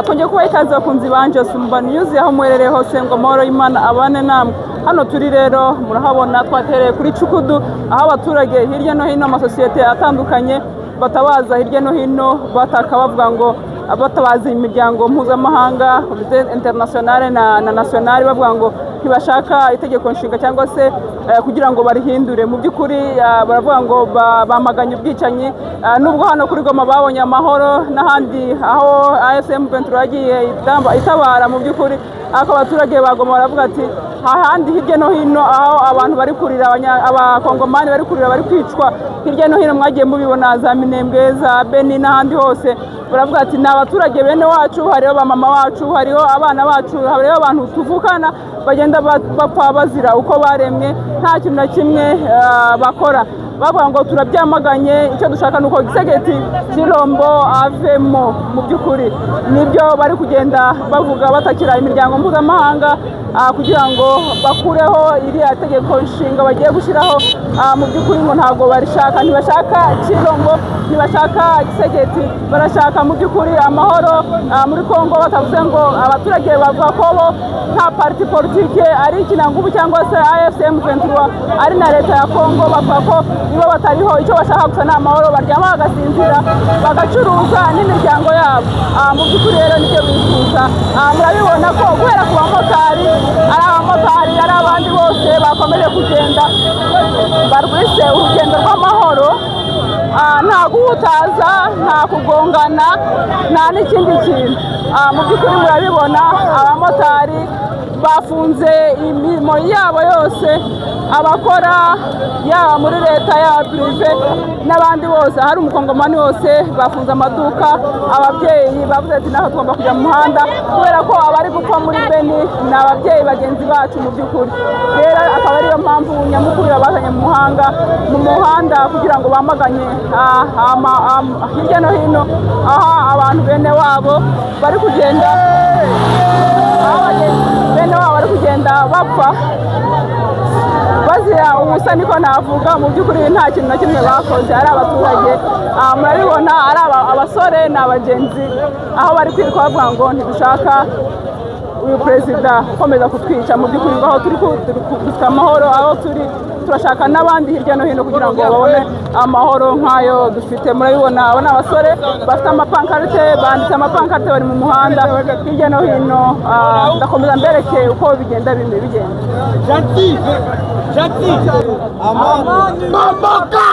Twongeye kuba ikaze bakunzi banje Sumba News aho mwerere hose ngo amahoro y'Imana abane namwe. Hano turi rero murahabona twatereye kuri Cukudu aho abaturage hirya no hino amasosiyete atandukanye batabaza hirya no hino bataka bavuga ngo abatabaza imiryango mpuzamahanga internationale na nationale bavuga ngo ntibashaka itegeko nshinga cyangwa se kugira ngo barihindure. Mu by'ukuri baravuga ngo bamaganye ubwicanyi nubwo hano kuri Goma babonye amahoro n'ahandi aho ASM 23 yagiye itabara. Mu by'ukuri ako abaturage bagoma baravuga ati hahandi hirya no hino aho abantu bari kurira abakongomani bari kurira bari kwicwa hirya no hino mwagiye mubibona za Minembwe za Beni n'ahandi hose baravuga ati ni abaturage bene wacu, hariho ba mama wacu, hariho abana bacu, hariho abantu tuvukana bagenda bapfa bazira uko baremwe nta kintu na kimwe bakora. Bavuga ngo turabyamaganye, icyo dushaka nuko Gisegeti Chilombo avemo. Mu by'ukuri nibyo bari kugenda bavuga batakira imiryango mpuzamahanga kugira ngo bakureho iriya tegeko nshinga bagiye gushyiraho. Mu by'ukuri ngo ntabwo barishaka, ntibashaka Chilombo, ntibashaka Gisegeti, barashaka mu by'ukuri amahoro muri Kongo. Batavuze ngo abaturage bavuga ko bo nta parti politique ari ikinangubu cyangwa se AFCM 23 ari na leta ya Kongo, bavuga ko nibo batariho, icyo bashaka gusa ni amahoro, baryama bagasinzira bagacuruza n'imiryango yabo. Mu by'ukuri rero nicyo bifuza. Murabibona ko guhera ku bamotari ari abamotari ari abandi bose bakomeje kugenda barwise urugendo rw'amahoro, nta guhutaza, nta kugongana, nta n'ikindi kintu. Mu by'ukuri murabibona abamotari bafunze imirimo yabo yose, abakora yaba muri leta yaba prive n'abandi bose, hari umukongomani wose bafunze amaduka. Ababyeyi bavuze ati naho tugomba kujya mu muhanda kubera ko abari gupfa muri Beni ni ababyeyi bagenzi bacu. Mu by'ukuri rero akaba ariyo mpamvu nyamukuru bazanye mu muhanda kugira ngo bamaganye hirya no hino aho abantu bene wabo bari kugenda bari kugenda bapfa bazira ubusa, niko navuga. Mu by'ukuri nta kintu na kimwe bakoze, ari abaturage. Murabibona ari abasore n'abagenzi aho bari kwiruka bavuga ngo ntidushaka uyu perezida ukomeza kutwica. Mu by'ukuri aho turi dufite amahoro, aho turi turashaka n'abandi hirya no hino kugira ngo babone amahoro nk'ayo dufite. Murabibona abo ni abasore bafite amapankarite, banditse amapankarite, bari mu muhanda hirya no hino. Ndakomeza mbereke uko bigenda bigenda. Mamoka!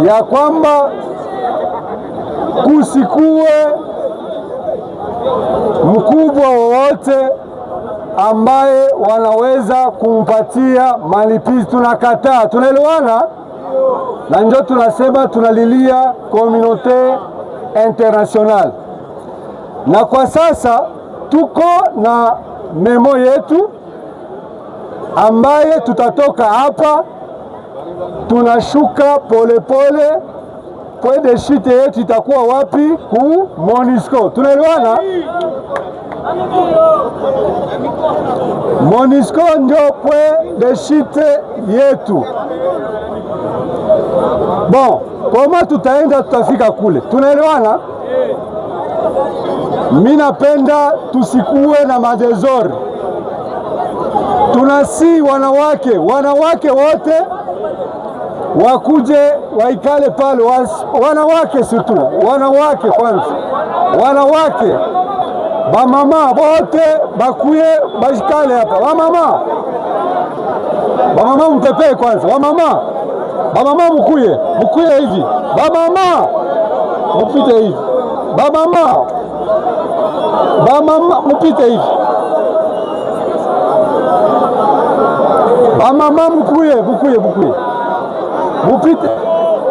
ya kwamba kusikuwe mkubwa wowote ambaye wanaweza kumpatia malipizi. Tunakataa, tunaelewana, na ndio tunasema tunalilia communauté international. Na kwa sasa tuko na memo yetu ambaye tutatoka hapa tunashuka polepole. Point de chute yetu itakuwa wapi? Ku MONUSCO. Tunaelewana? MONUSCO ndio point de chute yetu. Bon, kama tutaenda tutafika kule. Tunaelewana? Mimi napenda tusikuwe na madezori. Tunasi wanawake wote wakuje waikale pale, wanawake surtout, wanawake kwanza, wanawake bamama wote bakuye bashikale hapa. Bamama mtepee kwanza, bamama mukuye hivi, bamama mupite hivi, bamama mupite hivi, bamama mukuye mupite,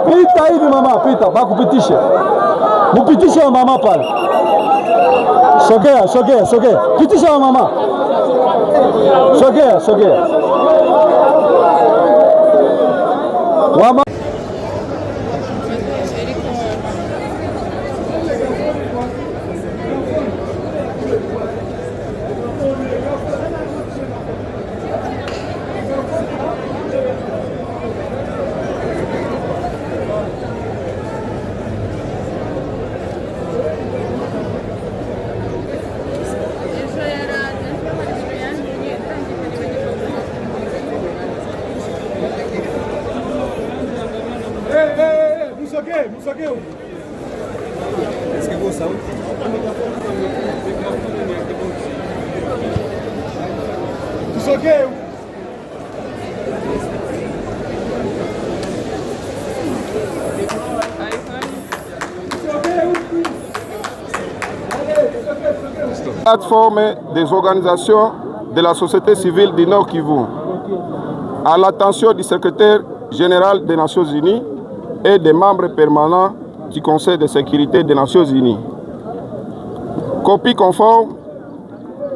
pita hivi mama, pita bakupitishe, mupitishe wa mama pale. Sogea, pitisha wa mama, sogea wama. Musogeu. Est-ce que vous savez? Musogeu. Plateforme des organisations de la société civile du Nord Kivu, à l'attention du secrétaire général des Nations Unies et des membres permanents du Conseil de sécurité des Nations Unies. Copie conforme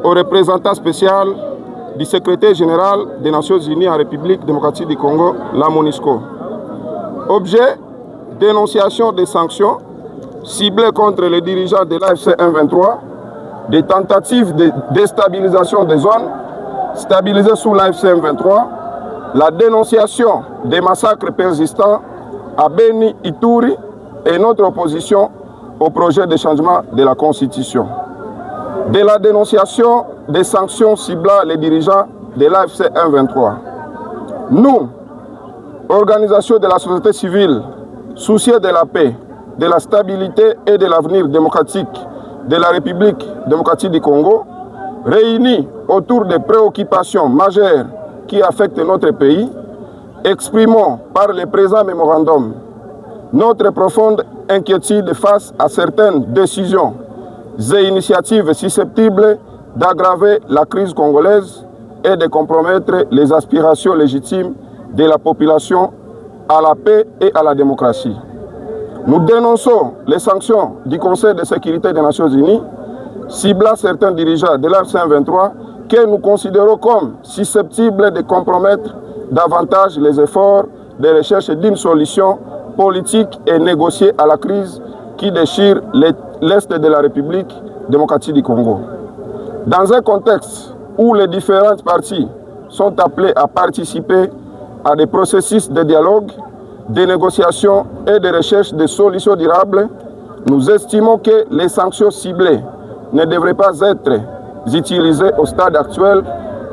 au représentant spécial du secrétaire général des Nations Unies en République démocratique du Congo, la MONUSCO. Objet, dénonciation des sanctions ciblées contre les dirigeants de l'AFC M23, des tentatives de déstabilisation des zones stabilisées sous l'AFC M23, la dénonciation des massacres persistants à Beni, Ituri et notre opposition au projet de changement de la Constitution. De la dénonciation des sanctions ciblant les dirigeants de l'AFC M23. Nous, organisation de la société civile, soucieux de la paix, de la stabilité et de l'avenir démocratique de la République démocratique du Congo, réunis autour des préoccupations majeures qui affectent notre pays, exprimons par le présent mémorandum notre profonde inquiétude face à certaines décisions et initiatives susceptibles d'aggraver la crise congolaise et de compromettre les aspirations légitimes de la population à la paix et à la démocratie. Nous dénonçons les sanctions du Conseil de sécurité des Nations Unies ciblant certains dirigeants de l'AFC M23 que nous considérons comme susceptibles de compromettre davantage les efforts de recherche d'une solution politique et négociée à la crise qui déchire l'Est de la République démocratique du Congo. Dans un contexte où les différentes parties sont appelées à participer à des processus de dialogue, de négociation et de recherche de solutions durables, nous estimons que les sanctions ciblées ne devraient pas être utilisées au stade actuel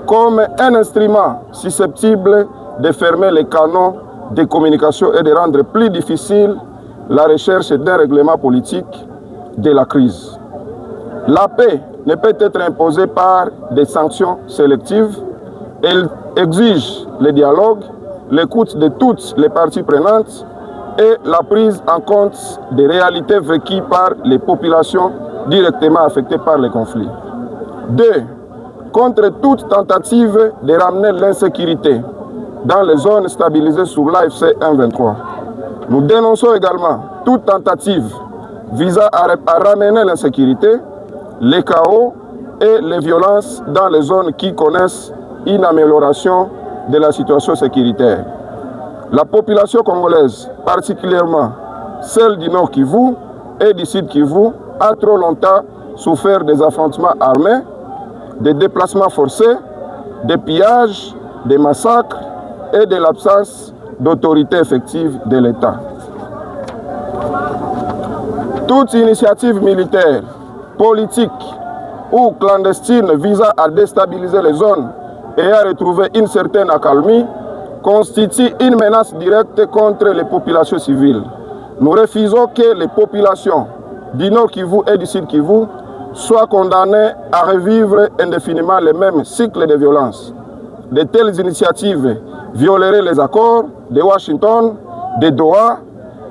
comme un instrument susceptible de fermer les canaux de communication et de rendre plus difficile la recherche d'un règlement politique de la crise. La paix ne peut être imposée par des sanctions sélectives. Elle exige le dialogue, l'écoute de toutes les parties prenantes et la prise en compte des réalités vécues par les populations directement affectées par les conflits. 2. Contre toute tentative de ramener l'insécurité dans les zones stabilisées sous l'AFC M23. Nous dénonçons également toute tentative visant à ramener l'insécurité, les chaos et les violences dans les zones qui connaissent une amélioration de la situation sécuritaire. La population congolaise, particulièrement celle du Nord Kivu et du Sud Kivu, a trop longtemps souffert des affrontements armés, des déplacements forcés, des pillages, des massacres et de l'absence d'autorité effective de l'État. Toute initiative militaire, politique ou clandestine visant à déstabiliser les zones et à retrouver une certaine accalmie constitue une menace directe contre les populations civiles. Nous refusons que les populations du Nord Kivu et du Sud Kivu soient condamnées à revivre indéfiniment les mêmes cycles de violence. De telles initiatives violeraient les accords de Washington, de Doha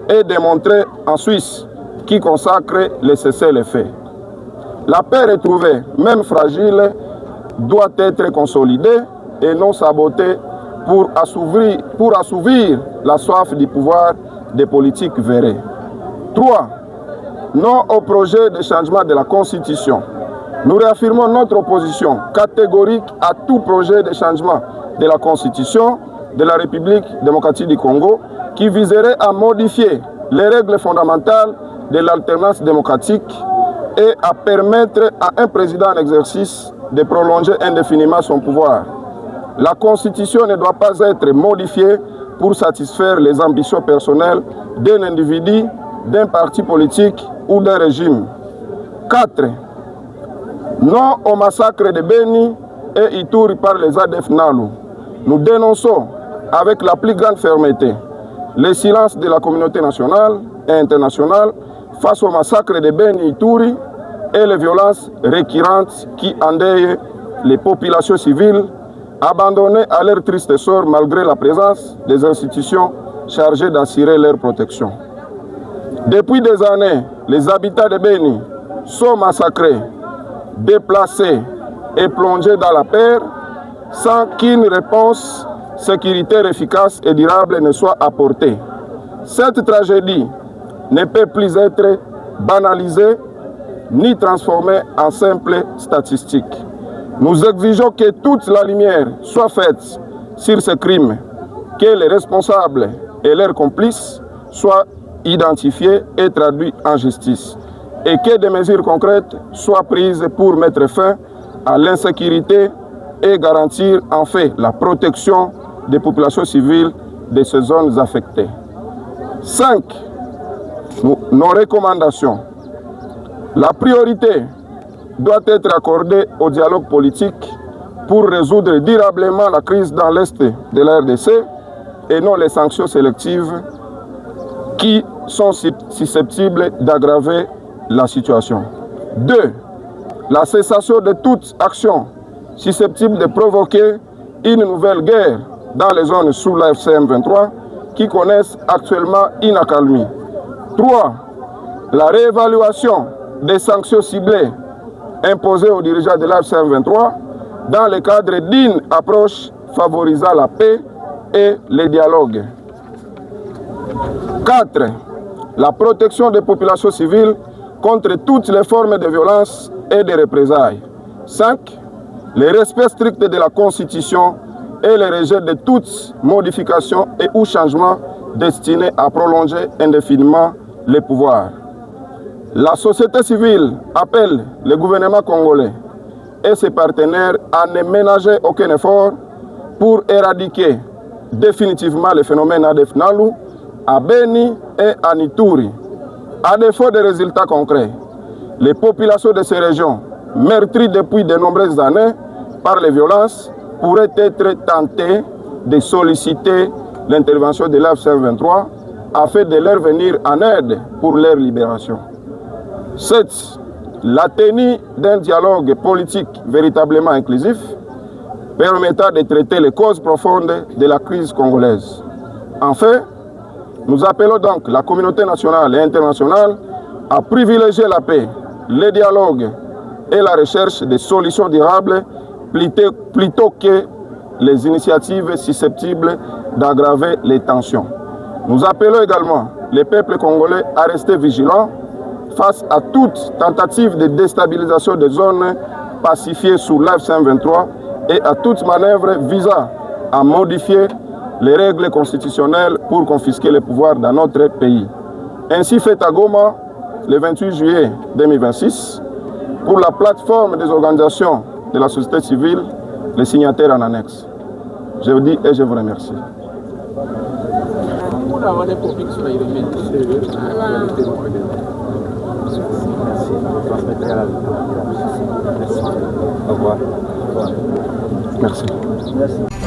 et de Montreux en Suisse qui consacrent le cessez-le-feu. La paix retrouvée, même fragile, doit être consolidée et non sabotée pour assouvir la soif du pouvoir des politiques verrées. 3. Non au projet de changement de la Constitution. Nous réaffirmons notre opposition catégorique à tout projet de changement de la Constitution de la République démocratique du Congo qui viserait à modifier les règles fondamentales de l'alternance démocratique et à permettre à un président en exercice de prolonger indéfiniment son pouvoir. La Constitution ne doit pas être modifiée pour satisfaire les ambitions personnelles d'un individu, d'un parti politique ou d'un régime. 4. Non au massacre de Beni et Ituri par les ADF NALU. Nous dénonçons avec la plus grande fermeté le silence de la communauté nationale et internationale face au massacre de Beni et Ituri et les violences récurrentes qui endeuillent les populations civiles abandonnées à leur triste sort malgré la présence des institutions chargées d'assurer leur protection. Depuis des années, les habitants de Beni sont massacrés, déplacés et plongés dans la peur sans qu'une réponse sécuritaire efficace et durable ne soit apportée. Cette tragédie ne peut plus être banalisée ni transformée en simple statistique. Nous exigeons que toute la lumière soit faite sur ces crimes, que les responsables et leurs complices soient identifiés et traduits en justice, et que des mesures concrètes soient prises pour mettre fin à l'insécurité et garantir en fait la protection des populations civiles de ces zones affectées. 5. Nos recommandations. La priorité doit être accordée au dialogue politique pour résoudre durablement la crise dans l'Est de la RDC et non les sanctions sélectives qui sont susceptibles d'aggraver la situation. 2. La cessation de toute action susceptible de provoquer une nouvelle guerre dans les zones sous l'AFC M23 qui connaissent actuellement une accalmie. 3. La réévaluation des sanctions ciblées imposées aux dirigeants de l'AFC M23 dans le cadre d'une approche favorisant la paix et le dialogue. 4. La protection des populations civiles contre toutes les formes de violence et de représailles. 5. Le respect strict de la Constitution et le rejet de toutes modifications et ou changements destinés à prolonger indéfiniment les pouvoirs. La société civile appelle le gouvernement congolais et ses partenaires à ne ménager aucun effort pour éradiquer définitivement le phénomène ADF NALU à Beni et à Ituri. À défaut de résultats concrets, les populations de ces régions, meurtries depuis de nombreuses années par les violences, pourraient être tentées de solliciter l'intervention de l'AFC M23 afin de leur venir en aide pour leur libération. 7. La tenue d'un dialogue politique véritablement inclusif permettant de traiter les causes profondes de la crise congolaise. Enfin, Nous appelons donc la communauté nationale et internationale à privilégier la paix, le dialogue et la recherche des solutions durables plutôt que les initiatives susceptibles d'aggraver les tensions. Nous appelons également les peuples congolais à rester vigilants face à toute tentative de déstabilisation des zones pacifiées sous l'F-123 et à toute manœuvre visant à modifier les règles constitutionnelles pour confisquer les pouvoirs dans notre pays. Ainsi fait à Goma, le 28 juillet 2026, pour la plateforme des organisations de la société civile, les signataires en annexe. Je vous dis et je vous remercie. Merci. Merci.